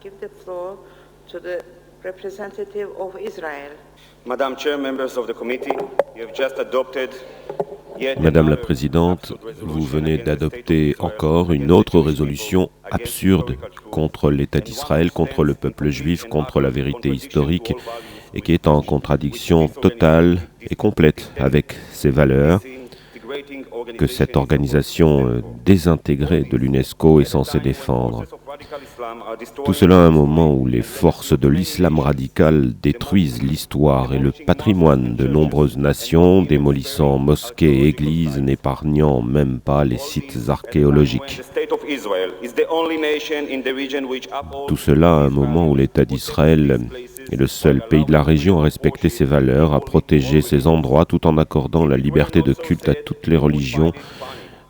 give the floor to the representative of Israel. Madam Chair, members of the committee, you have just adopted Madame la Présidente, vous venez d'adopter encore une autre résolution absurde contre l'État d'Israël, contre le peuple juif, contre la vérité historique et qui est en contradiction totale et complète avec ces valeurs que cette organisation désintégrée de l'UNESCO est censée défendre. Tout cela à un moment où les forces de l'islam radical détruisent l'histoire et le patrimoine de nombreuses nations, démolissant mosquées et églises, n'épargnant même pas les sites archéologiques. Tout cela à un moment où l'État d'Israël est le seul pays de la région à respecter ses valeurs, à protéger ses endroits tout en accordant la liberté de culte à toutes les religions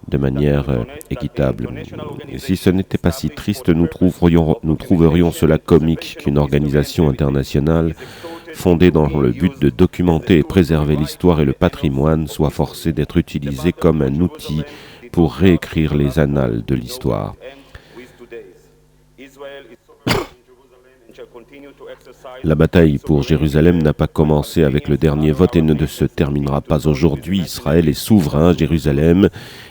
de manière équitable. Et si ce n'était pas si triste, nous trouverions cela comique qu'une organisation internationale fondée dans le but de documenter et préserver l'histoire et le patrimoine soit forcée d'être utilisée comme un outil pour réécrire les annales de l'histoire. La bataille pour Jérusalem n'a pas commencé avec le dernier vote et ne se terminera pas aujourd'hui. Israël est souverain à Jérusalem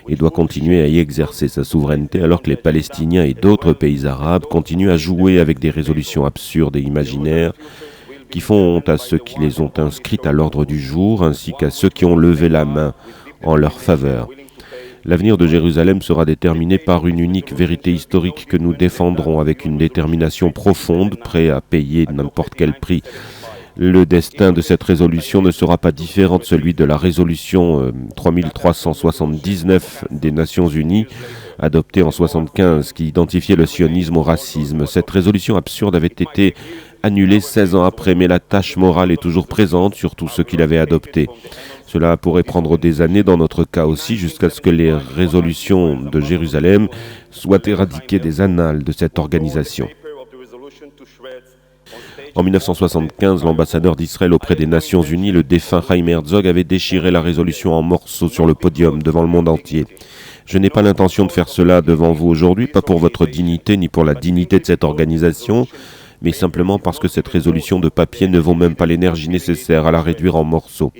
et doit continuer à y exercer sa souveraineté alors que les Palestiniens et d'autres pays arabes continuent à jouer avec des résolutions absurdes et imaginaires qui font honte à ceux qui les ont inscrites à l'ordre du jour ainsi qu'à ceux qui ont levé la main en leur faveur. L'avenir de Jérusalem sera déterminé par une unique vérité historique que nous défendrons avec une détermination profonde, prêt à payer n'importe quel prix. Le destin de cette résolution ne sera pas différent de celui de la résolution 3379 des Nations Unies, adoptée en 1975, qui identifiait le sionisme au racisme. Cette résolution absurde avait été annulée 16 ans après, mais la tâche morale est toujours présente sur tous ceux qui l'avaient adoptée. Cela pourrait prendre des années, dans notre cas aussi, jusqu'à ce que les résolutions de Jérusalem soient éradiquées des annales de cette organisation. En 1975, l'ambassadeur d'Israël auprès des Nations Unies, le défunt Chaim Herzog, avait déchiré la résolution en morceaux sur le podium devant le monde entier. Je n'ai pas l'intention de faire cela devant vous aujourd'hui, pas pour votre dignité ni pour la dignité de cette organisation, mais simplement parce que cette résolution de papier ne vaut même pas l'énergie nécessaire à la réduire en morceaux.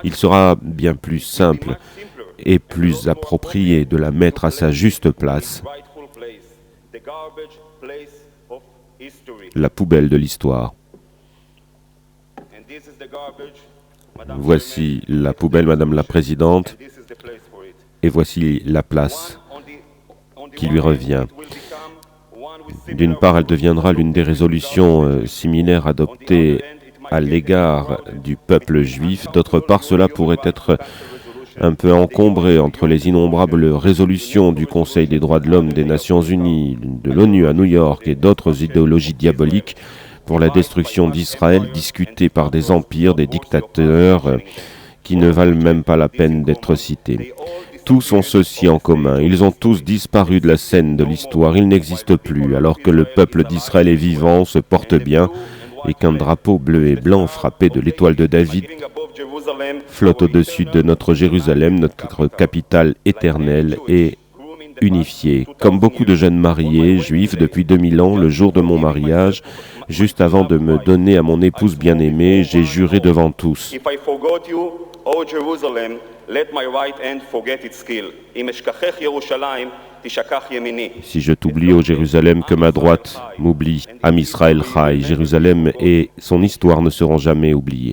Il sera bien plus simple et plus approprié de la mettre à sa juste place, la poubelle de l'histoire. Voici la poubelle, Madame la Présidente, et voici la place qui lui revient. D'une part, elle deviendra l'une des résolutions similaires adoptées à l'égard du peuple juif. D'autre part, cela pourrait être un peu encombré entre les innombrables résolutions du Conseil des droits de l'homme des Nations Unies, de l'ONU à New York et d'autres idéologies diaboliques pour la destruction d'Israël, discutées par des empires, des dictateurs qui ne valent même pas la peine d'être cités. Tous ont ceci en commun, ils ont tous disparu de la scène de l'histoire, ils n'existent plus, alors que le peuple d'Israël est vivant, se porte bien, et qu'un drapeau bleu et blanc frappé de l'étoile de David flotte au-dessus de notre Jérusalem, notre capitale éternelle et unifiée. Comme beaucoup de jeunes mariés, juifs depuis 2000 ans, le jour de mon mariage, juste avant de me donner à mon épouse bien-aimée, j'ai juré devant tous. Si je t'oublie, ô Jérusalem, que ma droite m'oublie. Am Israël Chai, Jérusalem et son histoire ne seront jamais oubliées.